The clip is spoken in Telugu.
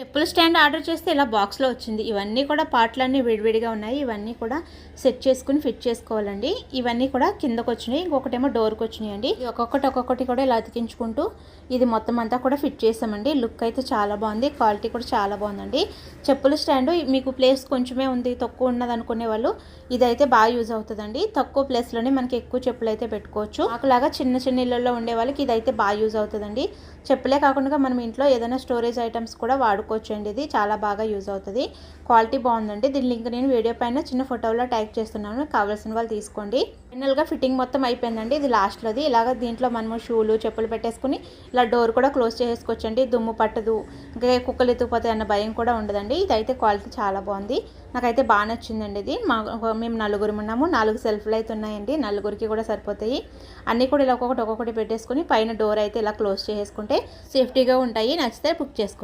చెప్పుల స్టాండ్ ఆర్డర్ చేస్తే ఇలా బాక్స్లో వచ్చింది. ఇవన్నీ కూడా పార్ట్లన్నీ విడివిడిగా ఉన్నాయి. ఇవన్నీ కూడా సెట్ చేసుకుని ఫిట్ చేసుకోవాలండి. ఇవన్నీ కూడా కిందకు వచ్చినాయి, ఇంకొకటేమో డోర్కి వచ్చినాయి అండి. ఒక్కొక్కటి కూడా ఇలా అతికించుకుంటూ ఇది మొత్తం అంతా కూడా ఫిట్ చేసామండి. లుక్ అయితే చాలా బాగుంది, క్వాలిటీ కూడా చాలా బాగుందండి. చెప్పుల స్టాండ్ మీకు ప్లేస్ కొంచెమే ఉంది, తక్కువ ఉన్నది అనుకునే వాళ్ళు ఇదైతే బాగా యూజ్ అవుతుందండి. తక్కువ ప్లేస్లోనే మనకి ఎక్కువ చెప్పులు అయితే పెట్టుకోవచ్చు. నాకులాగా చిన్న చిన్న ఇళ్ళల్లో ఉండే వాళ్ళకి ఇదైతే బాగా యూజ్ అవుతుందండి. చెప్పులే కాకుండా మనం ఇంట్లో ఏదైనా స్టోరేజ్ ఐటమ్స్ కూడా వాడుకోవచ్చు అండి. ఇది చాలా బాగా యూజ్ అవుతుంది, క్వాలిటీ బాగుందండి. దీని లింక్ నేను వీడియో పైన చిన్న ఫోటోలో ట్యాగ్ చేస్తున్నాను, కావాల్సిన వాళ్ళు తీసుకోండి. ఫైనల్గా ఫిట్టింగ్ మొత్తం అయిపోయిందండి. ఇది లాస్ట్లోది. ఇలాగ దీంట్లో మనము షూలు చెప్పులు పెట్టేసుకుని ఇలా డోర్ కూడా క్లోజ్ చేసేసుకోవచ్చండి. దుమ్ము పట్టదు, ఇంకా కుక్కలు ఎత్తుకుపోతాయి అన్న భయం కూడా ఉండదండి. ఇదైతే క్వాలిటీ చాలా బాగుంది, నాకైతే బాగా నచ్చిందండి. ఇది మేము నలుగురు ఉన్నాము, 4 సెల్ఫ్లు అయితే ఉన్నాయండి. నలుగురికి కూడా సరిపోతాయి. అన్నీ కూడా ఇలా ఒక్కొక్కటి పెట్టేసుకుని పైన డోర్ అయితే ఇలా క్లోజ్ చేసుకుంటే సేఫ్టీగా ఉంటాయి. నచ్చితే బుక్ చేసుకోండి.